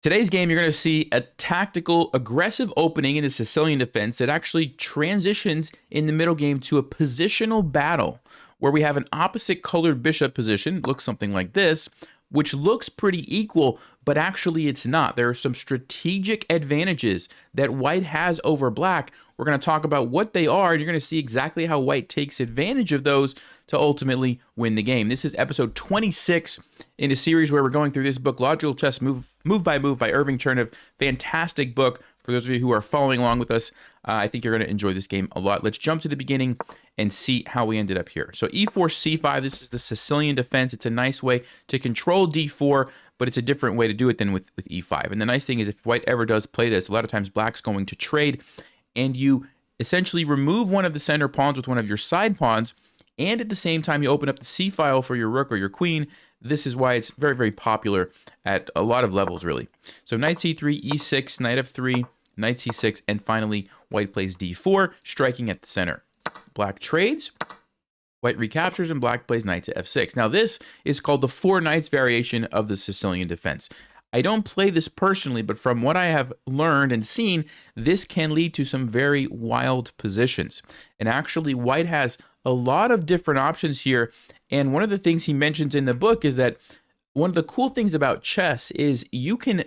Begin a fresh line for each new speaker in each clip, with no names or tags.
Today's game, you're going to see a tactical, aggressive opening in the Sicilian defense that actually transitions in the middle game to a positional battle where we have an opposite colored bishop position, looks something like this, which looks pretty equal, but actually it's not. There are some strategic advantages that white has over black. We're going to talk about what they are, and you're going to see exactly how white takes advantage of those to ultimately win the game. This is episode 26 in a series where we're going through this book, Logical Chess Move by Move by Irving Chernev. Fantastic book for those of you who are following along with us. I think you're going to enjoy this game a lot. Let's jump to the beginning and see how we ended up here. So e4, c5, this is the Sicilian defense. It's a nice way to control d4, but it's a different way to do it than with e5. And the nice thing is if white ever does play this, a lot of times black's going to trade, and you essentially remove one of the center pawns with one of your side pawns, and at the same time you open up the c file for your rook or your queen. This is why it's very, very popular at a lot of levels, really. So knight c3, e6, knight f3, knight c6, and finally white plays d4, striking at the center. Black trades, white recaptures, and black plays knight to f6. Now this is called the four knights variation of the Sicilian defense. I don't play this personally, but from what I have learned and seen, this can lead to some very wild positions. And actually, white has a lot of different options here. And one of the things he mentions in the book is that one of the cool things about chess is you can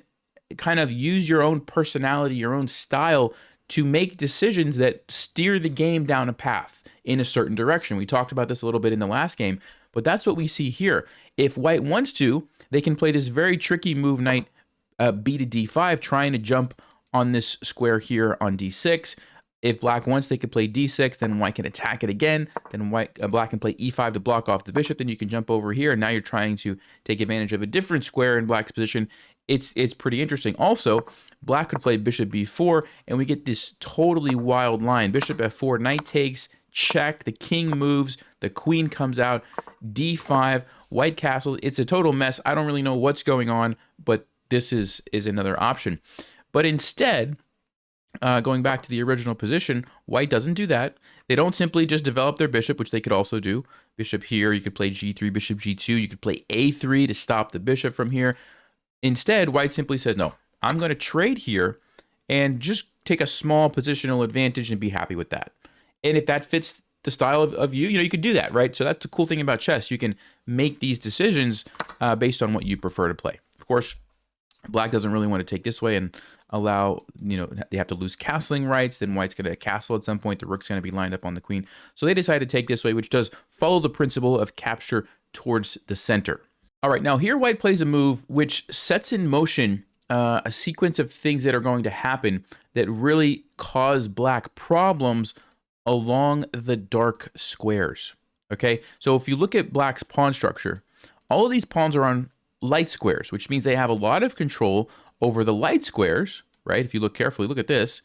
kind of use your own personality, your own style to make decisions that steer the game down a path in a certain direction. We talked about this a little bit in the last game, but that's what we see here. If white wants to, they can play this very tricky move, knight b to d5, trying to jump on this square here on d6. If black wants, they could play d6, then white can attack it again. Then black can play e5 to block off the bishop. Then you can jump over here, and now you're trying to take advantage of a different square in black's position. It's pretty interesting. Also, black could play bishop b4, and we get this totally wild line. Bishop f4, knight takes, check, the king moves, the queen comes out, d5, white castle. It's a total mess. I don't really know what's going on, but this is another option. But instead, going back to the original position, white doesn't do that. They don't simply just develop their bishop, which they could also do. Bishop here, you could play g3, bishop g2. You could play a3 to stop the bishop from here. Instead, white simply says, no, I'm going to trade here and just take a small positional advantage and be happy with that. And if that fits the style of you, you could do that, right? So that's the cool thing about chess. You can make these decisions based on what you prefer to play. Of course, black doesn't really want to take this way and allow, they have to lose castling rights. Then white's going to castle at some point. The rook's going to be lined up on the queen. So they decide to take this way, which does follow the principle of capture towards the center. All right, now here white plays a move which sets in motion a sequence of things that are going to happen that really cause black problems along the dark squares. Okay, so if you look at black's pawn structure, all of these pawns are on light squares, which means they have a lot of control over the light squares, right? If you look carefully, look at this,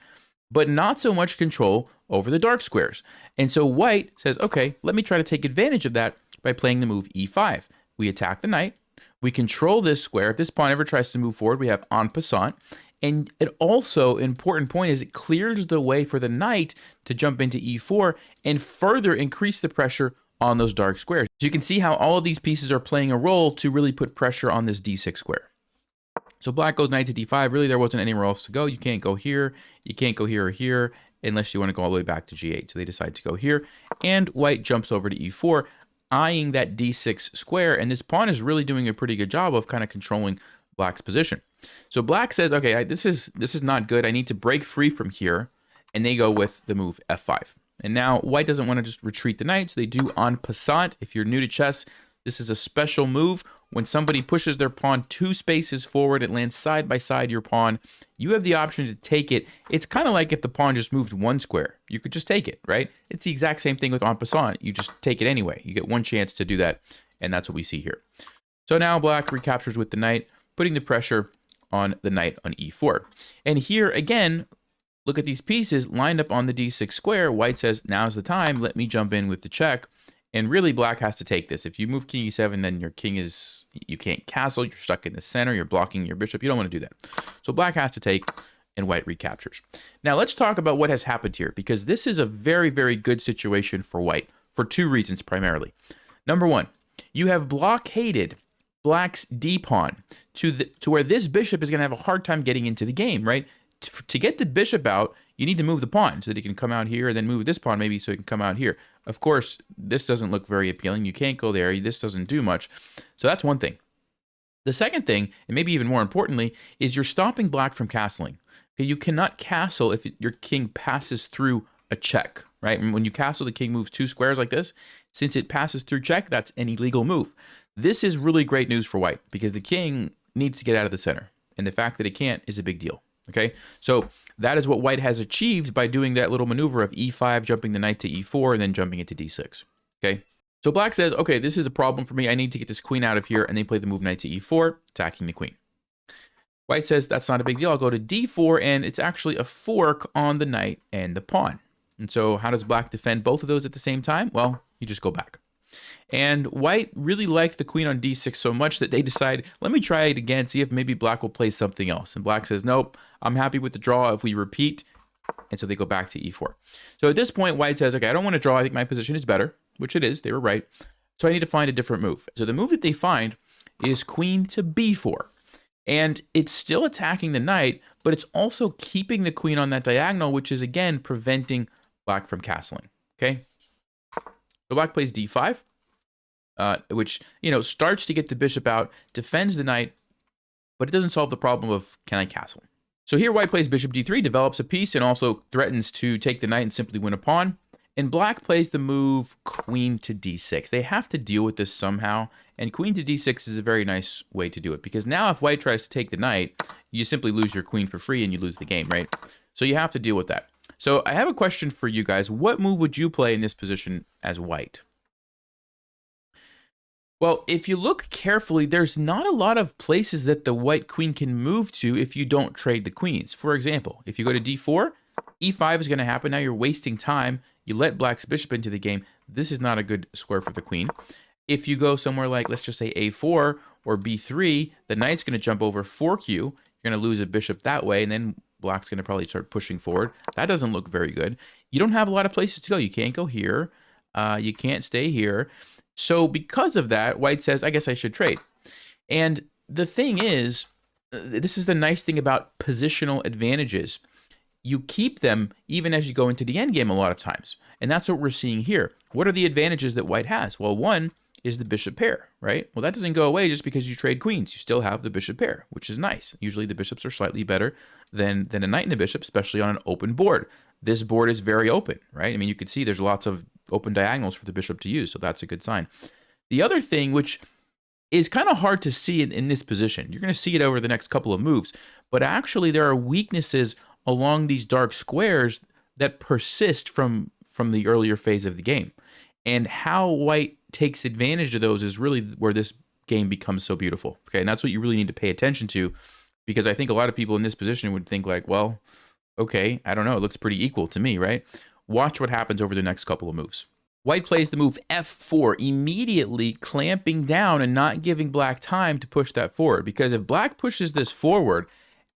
but not so much control over the dark squares. And so white says, okay, let me try to take advantage of that by playing the move e5. We attack the knight. We control this square. If this pawn ever tries to move forward, we have en passant. And it also, an important point is it clears the way for the knight to jump into e4 and further increase the pressure on those dark squares. So you can see how all of these pieces are playing a role to really put pressure on this d6 square. So black goes knight to d5. Really, there wasn't anywhere else to go. You can't go here. You can't go here or here unless you want to go all the way back to g8. So they decide to go here. And white jumps over to e4, eyeing that d6 square. And this pawn is really doing a pretty good job of kind of controlling black's position. So black says, okay, this is not good. I need to break free from here. And they go with the move f5. And now white doesn't want to just retreat the knight, so they do en passant. If you're new to chess, this is a special move. When somebody pushes their pawn 2 spaces forward, it lands side by side your pawn. You have the option to take it. It's kind of like if the pawn just moved 1 square. You could just take it, right? It's the exact same thing with en passant. You just take it anyway. You get one chance to do that, and that's what we see here. So now black recaptures with the knight, putting the pressure on the knight on e4. And here, again, look at these pieces lined up on the d6 square. White says, now's the time. Let me jump in with the check. And really, black has to take this. If you move king e7, then your king you can't castle. You're stuck in the center. You're blocking your bishop. You don't want to do that. So black has to take, and white recaptures. Now, let's talk about what has happened here, because this is a very, very good situation for white for 2 reasons primarily. Number 1, you have blockaded black's d pawn to where this bishop is going to have a hard time getting into the game, right? To get the bishop out, you need to move the pawn so that he can come out here, and then move this pawn maybe so he can come out here. Of course, this doesn't look very appealing. You can't go there. This doesn't do much. So that's one thing. The second thing, and maybe even more importantly, is you're stopping black from castling. Okay, you cannot castle if your king passes through a check, right? And when you castle, the king moves 2 squares like this. Since it passes through check, that's an illegal move. This is really great news for white because the king needs to get out of the center. And the fact that it can't is a big deal. Okay, so that is what white has achieved by doing that little maneuver of e5, jumping the knight to e4, and then jumping into d6. Okay, so black says, okay, this is a problem for me. I need to get this queen out of here, and they play the move knight to e4, attacking the queen. White says, that's not a big deal. I'll go to d4, and it's actually a fork on the knight and the pawn. And so how does black defend both of those at the same time? Well, you just go back. And white really liked the queen on d6 so much that they decide, let me try it again, see if maybe black will play something else. And black says, nope, I'm happy with the draw if we repeat. And so they go back to e4. So at this point, white says, okay, I don't want to draw. I think my position is better, which it is. They were right. So I need to find a different move. So the move that they find is queen to b4. And it's still attacking the knight, but it's also keeping the queen on that diagonal, which is, again, preventing black from castling. Okay? So black plays d5, which, starts to get the bishop out, defends the knight, but it doesn't solve the problem of can I castle. So here white plays bishop d3, develops a piece, and also threatens to take the knight and simply win a pawn. And black plays the move queen to d6. They have to deal with this somehow, and queen to d6 is a very nice way to do it, because now if white tries to take the knight, you simply lose your queen for free and you lose the game, right? So you have to deal with that. So I have a question for you guys. What move would you play in this position as white? Well, if you look carefully, there's not a lot of places that the white queen can move to if you don't trade the queens. For example, if you go to d4, e5 is going to happen. Now you're wasting time. You let black's bishop into the game. This is not a good square for the queen. If you go somewhere like, let's just say a4 or b3, the knight's going to jump over fork you. You're going to lose a bishop that way, and then black's going to probably start pushing forward. That doesn't look very good. You don't have a lot of places to go. You can't go here. You can't stay here. So because of that, white says, I guess I should trade. And the thing is, this is the nice thing about positional advantages. You keep them even as you go into the endgame a lot of times. And that's what we're seeing here. What are the advantages that white has? Well, one is the bishop pair, right? Well, that doesn't go away just because you trade queens. You still have the bishop pair, which is nice. Usually the bishops are slightly better than a knight and a bishop, especially on an open board. This board is very open, right? I mean, you can see there's lots of open diagonals for the bishop to use, so that's a good sign. The other thing, which is kind of hard to see in this position, you're going to see it over the next couple of moves, but actually there are weaknesses along these dark squares that persist from the earlier phase of the game. And how white takes advantage of those is really where this game becomes so beautiful. Okay, and that's what you really need to pay attention to, because I think a lot of people in this position would think like, well, okay, I don't know, it looks pretty equal to me, right? Watch what happens over the next couple of moves. White plays the move f4, immediately clamping down and not giving black time to push that forward, because if black pushes this forward,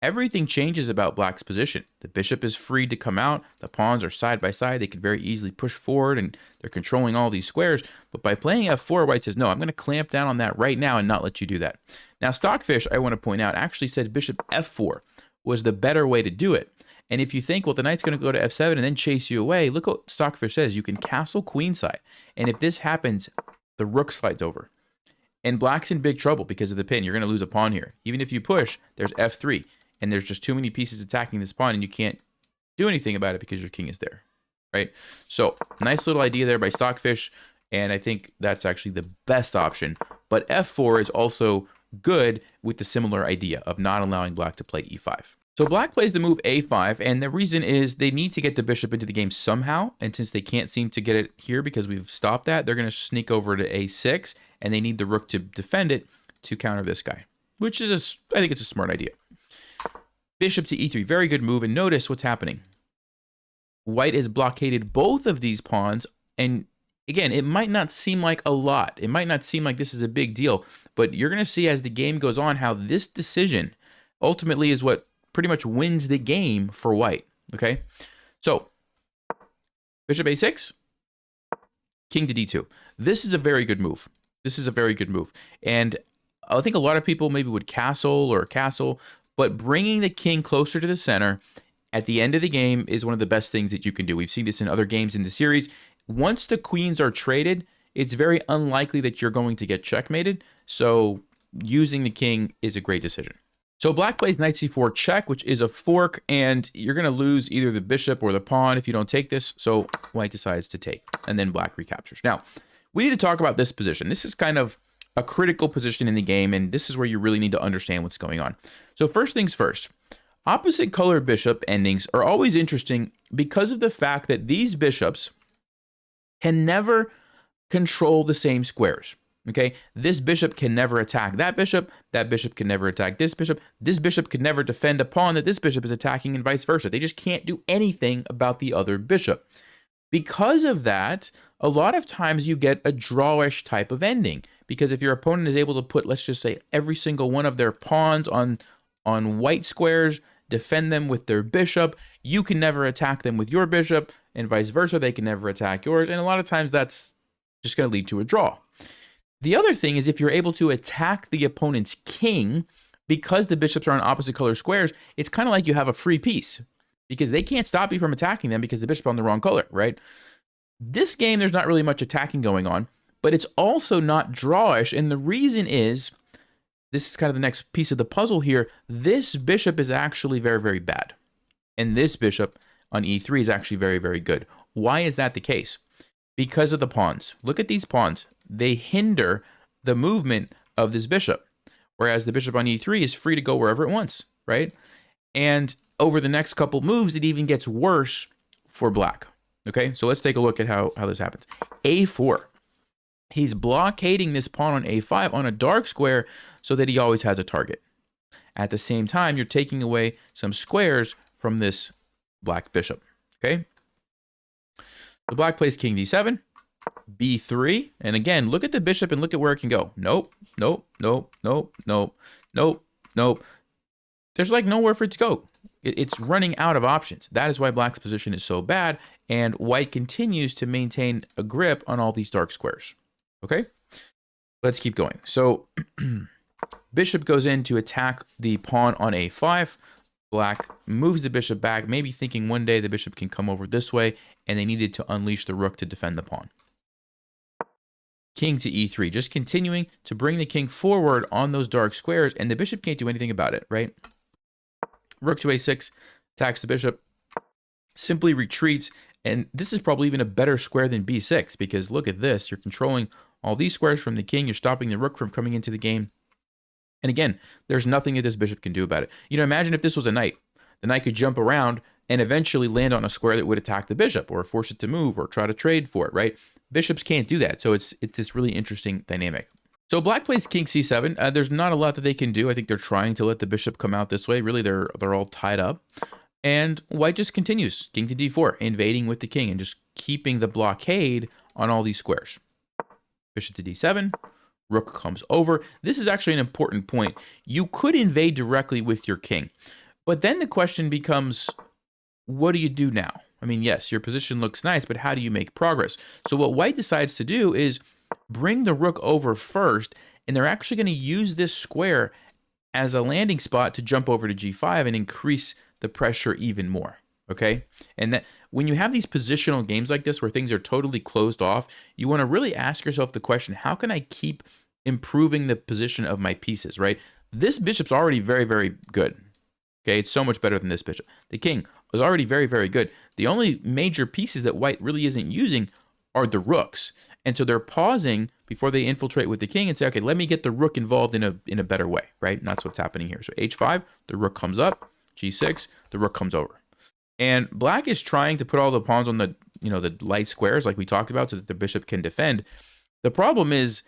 everything changes about black's position. The bishop is free to come out. The pawns are side by side. They could very easily push forward, and they're controlling all these squares. But by playing f4, white says, no, I'm going to clamp down on that right now and not let you do that. Now, Stockfish, I want to point out, actually said bishop f4 was the better way to do it. And if you think, well, the knight's going to go to f7 and then chase you away, look what Stockfish says. You can castle queenside. And if this happens, the rook slides over. And black's in big trouble because of the pin. You're going to lose a pawn here. Even if you push, there's f3. And there's just too many pieces attacking this pawn, and you can't do anything about it because your king is there, right? So nice little idea there by Stockfish, and I think that's actually the best option. But f4 is also good with the similar idea of not allowing black to play e5. So black plays the move a5, and the reason is they need to get the bishop into the game somehow, and since they can't seem to get it here because we've stopped that, they're going to sneak over to a6, and they need the rook to defend it to counter this guy, which is, I think it's a smart idea. Bishop to e3, very good move, and notice what's happening. White has blockaded both of these pawns, and again, it might not seem like a lot. It might not seem like this is a big deal, but you're going to see as the game goes on how this decision ultimately is what pretty much wins the game for white, okay? So, bishop a6, king to d2. This is a very good move. This is a very good move, and I think a lot of people maybe would castle, but bringing the king closer to the center at the end of the game is one of the best things that you can do. We've seen this in other games in the series. Once the queens are traded, it's very unlikely that you're going to get checkmated. So using the king is a great decision. So black plays knight c4 check, which is a fork, and you're going to lose either the bishop or the pawn if you don't take this. So white decides to take, and then black recaptures. Now, we need to talk about this position. This is kind of a critical position in the game, and this is where you really need to understand what's going on. So first things first, opposite color bishop endings are always interesting because of the fact that these bishops can never control the same squares. Okay, this bishop can never attack that bishop can never attack this bishop can never defend a pawn that this bishop is attacking, and vice versa. They just can't do anything about the other bishop. Because of that, a lot of times you get a drawish type of ending, because if your opponent is able to put, let's just say, every single one of their pawns on white squares, defend them with their bishop, you can never attack them with your bishop, and vice versa, they can never attack yours, and a lot of times that's just going to lead to a draw. The other thing is, if you're able to attack the opponent's king, because the bishops are on opposite color squares, it's kind of like you have a free piece, because they can't stop you from attacking them because the bishop's on the wrong color, right? This game, there's not really much attacking going on, but it's also not drawish, and the reason is, this is kind of the next piece of the puzzle here, this bishop is actually very, very bad, and this bishop on e3 is actually very, very good. Why is that the case? Because of the pawns. Look at these pawns. They hinder the movement of this bishop, whereas the bishop on e3 is free to go wherever it wants, right? And over the next couple moves, it even gets worse for black. Okay, so let's take a look at how this happens. a4. He's blockading this pawn on a5 on a dark square so that he always has a target. At the same time, you're taking away some squares from this black bishop. Okay, the black plays king d7. b3, and again, look at the bishop and look at where it can go. Nope, nope, nope, nope, nope, nope, nope. There's like nowhere for it to go. It's running out of options. That is why black's position is so bad, and white continues to maintain a grip on all these dark squares. Okay, let's keep going. So bishop goes in to attack the pawn on a5. Black moves the bishop back, maybe thinking one day the bishop can come over this way, and they needed to unleash the rook to defend the pawn. King to e3, just continuing to bring the king forward on those dark squares, and the bishop can't do anything about it, right? Rook to a6, attacks the bishop, simply retreats, and this is probably even a better square than b6, because look at this, you're controlling all these squares from the king, you're stopping the rook from coming into the game, and again, there's nothing that this bishop can do about it. You know, imagine if this was a knight. The knight could jump around and eventually land on a square that would attack the bishop, or force it to move, or try to trade for it, right? Bishops can't do that, so it's this really interesting dynamic. So black plays king c7. There's not a lot that they can do. I think they're trying to let the bishop come out this way. Really, they're all tied up. And white just continues, king to d4, invading with the king and just keeping the blockade on all these squares. Bishop to d7, rook comes over. This is actually an important point. You could invade directly with your king, but then the question becomes, what do you do now? I mean, yes, your position looks nice, but how do you make progress? So what white decides to do is bring the rook over first, and they're actually going to use this square as a landing spot to jump over to g5 and increase the pressure even more, okay? And that when you have these positional games like this where things are totally closed off, you want to really ask yourself the question, how can I keep improving the position of my pieces, right? This bishop's already very, very good. Okay, it's so much better than this bishop. The king is already very, very good. The only major pieces that white really isn't using are the rooks. And so they're pausing before they infiltrate with the king and say, okay, let me get the rook involved in a better way, right? And that's what's happening here. So h5, the rook comes up, g6, the rook comes over. And black is trying to put all the pawns on the, the light squares like we talked about so that the bishop can defend. The problem is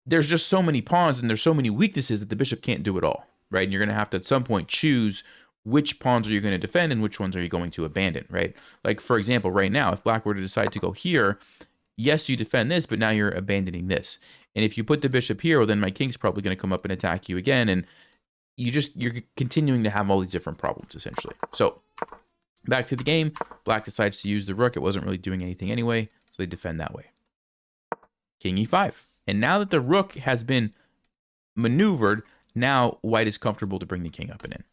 there's just so many pawns and there's so many weaknesses that the bishop can't do it all. Right, and you're going to have to at some point choose which pawns are you going to defend and which ones are you going to abandon, right? Like, for example, right now, if black were to decide to go here, yes, you defend this, but now you're abandoning this. And if you put the bishop here, well, then my king's probably going to come up and attack you again, and you're continuing to have all these different problems, essentially. So, back to the game, black decides to use the rook. It wasn't really doing anything anyway, so they defend that way. King e5. And now that the rook has been maneuvered, now white is comfortable to bring the king up and in.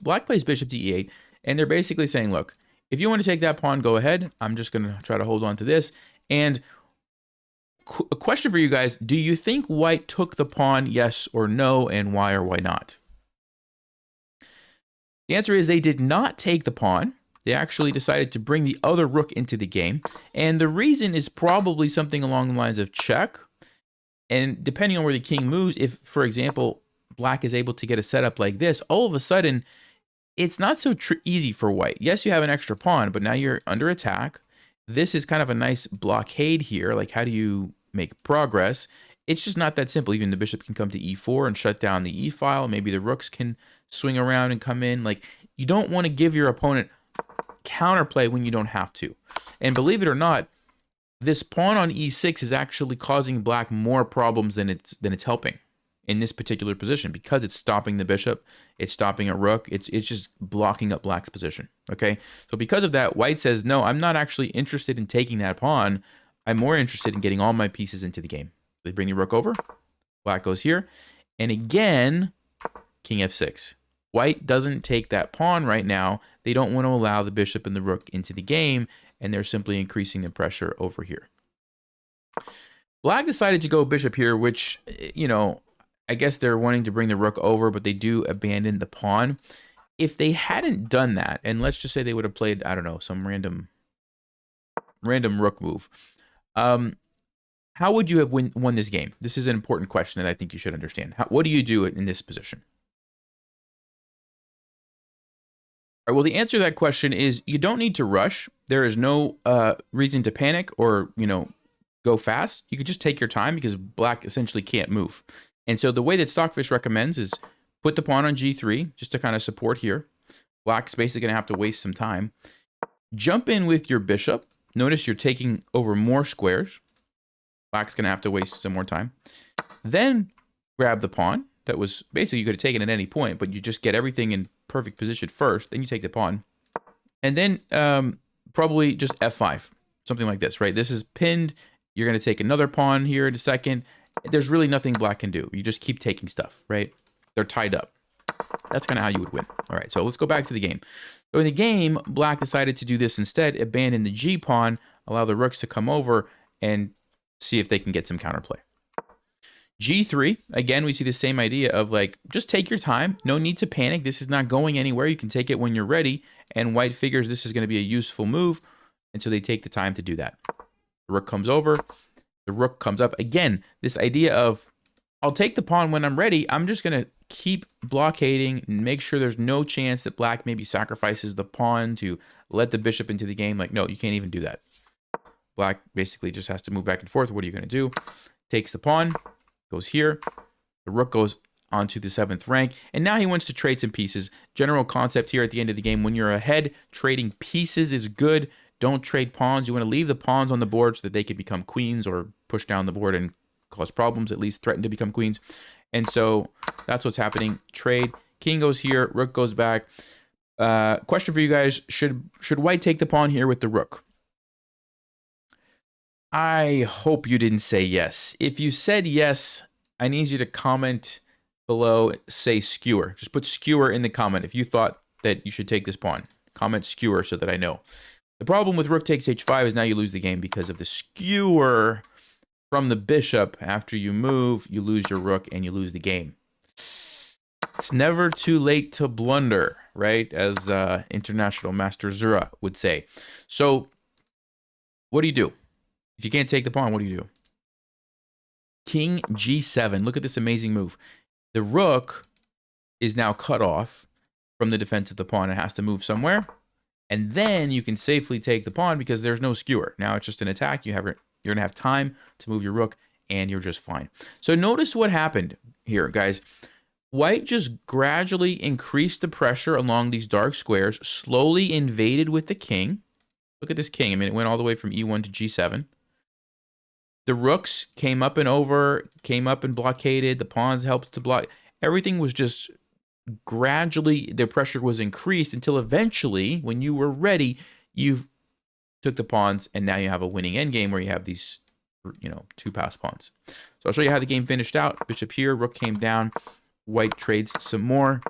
Black plays bishop to e8, and they're basically saying, look, if you want to take that pawn, go ahead. I'm just going to try to hold on to this. And a question for you guys, do you think white took the pawn, yes or no, and why or why not? The answer is they did not take the pawn. They actually decided to bring the other rook into the game. And the reason is probably something along the lines of check. And depending on where the king moves, if, for example, black is able to get a setup like this, all of a sudden, it's not so easy for white. Yes, you have an extra pawn, but now you're under attack. This is kind of a nice blockade here. Like, how do you make progress? It's just not that simple. Even the bishop can come to e4 and shut down the e-file. Maybe the rooks can swing around and come in. Like, you don't want to give your opponent counterplay when you don't have to. And believe it or not, this pawn on e6 is actually causing black more problems than it's helping in this particular position, because it's stopping the bishop, it's stopping a rook, it's just blocking up black's position. Okay, so because of that, white says, no, I'm not actually interested in taking that pawn. I'm more interested in getting all my pieces into the game. They bring the rook over, black goes here, and again, king f6. White doesn't take that pawn right now. They don't want to allow the bishop and the rook into the game, and they're simply increasing the pressure over here. Black decided to go bishop here, which, you know, I guess they're wanting to bring the rook over, but they do abandon the pawn. If they hadn't done that, and let's just say they would have played, I don't know, some random rook move, how would you have won this game? This is an important question that I think you should understand. What do you do in this position? All right, well, the answer to that question is you don't need to rush. There is no reason to panic or, you know, go fast. You could just take your time because black essentially can't move. And so the way that Stockfish recommends is put the pawn on g3 just to kind of support here. Black's basically going to have to waste some time. Jump in with your bishop. Notice you're taking over more squares. Black's going to have to waste some more time. Then grab the pawn. That was basically you could have taken at any point, but you just get everything in perfect position first. Then you take the pawn. And then probably just f5. Something like this, right? This is pinned. You're going to take another pawn here in a second. There's really nothing black can do. You just keep taking stuff, right? They're tied up. That's kind of how you would win. All right, so let's go back to the game. So in the game, black decided to do this instead, abandon the g pawn, allow the rooks to come over, and see if they can get some counterplay. g3, again, we see the same idea of like, just take your time. No need to panic. This is not going anywhere. You can take it when you're ready. And white figures this is going to be a useful move. And so they take the time to do that. The rook comes over. The rook comes up. Again, this idea of, I'll take the pawn when I'm ready. I'm just going to keep blockading and make sure there's no chance that black maybe sacrifices the pawn to let the bishop into the game. Like, no, you can't even do that. Black basically just has to move back and forth. What are you going to do? Takes the pawn, goes here. The rook goes onto the 7th rank. And now he wants to trade some pieces. General concept here at the end of the game, when you're ahead, trading pieces is good. Don't trade pawns. You want to leave the pawns on the board so that they can become queens or push down the board and cause problems, at least threaten to become queens. And so that's what's happening. Trade. King goes here. Rook goes back. Question for you guys. Should white take the pawn here with the rook? I hope you didn't say yes. If you said yes, I need you to comment below, say skewer. Just put skewer in the comment if you thought that you should take this pawn. Comment skewer so that I know. The problem with rook takes h5 is now you lose the game because of the skewer from the bishop. After you move, you lose your rook and you lose the game. It's never too late to blunder, right? As International Master Zura would say. So what do you do? If you can't take the pawn, what do you do? King g7. Look at this amazing move. The rook is now cut off from the defense of the pawn. It has to move somewhere. And then you can safely take the pawn because there's no skewer. Now it's just an attack. You're going to have time to move your rook, and you're just fine. So notice what happened here, guys. White just gradually increased the pressure along these dark squares, slowly invaded with the king. Look at this king. I mean, it went all the way from e1 to g7. The rooks came up and over, came up and blockaded. The pawns helped to block. Everything was just gradually, the pressure was increased until eventually, when you were ready, you took the pawns, and now you have a winning endgame where you have these you know, 2 passed pawns. So I'll show you how the game finished out. Bishop here, rook came down, white trades some more,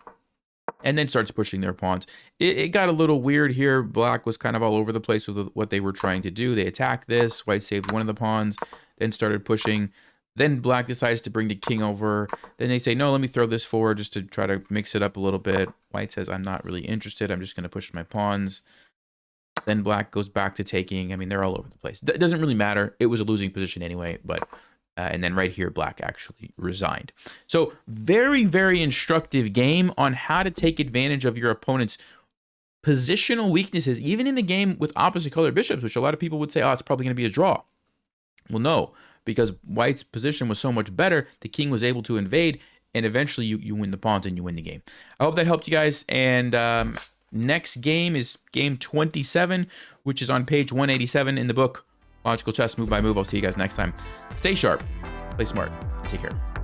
and then starts pushing their pawns. It got a little weird here. Black was kind of all over the place with what they were trying to do. They attacked this, white saved one of the pawns, then started pushing. Then black decides to bring the king over. Then they say, no, let me throw this forward just to try to mix it up a little bit. White says, I'm not really interested. I'm just going to push my pawns. Then black goes back to taking. I mean, they're all over the place. It doesn't really matter. It was a losing position anyway. But and then right here, black actually resigned. So very, very instructive game on how to take advantage of your opponent's positional weaknesses, even in a game with opposite colored bishops, which a lot of people would say, oh, it's probably going to be a draw. Well, no. Because white's position was so much better, the king was able to invade, and eventually you win the pawns and you win the game. I hope that helped you guys, and next game is game 27, which is on page 187 in the book, Logical Chess Move by Move. I'll see you guys next time. Stay sharp, play smart, take care.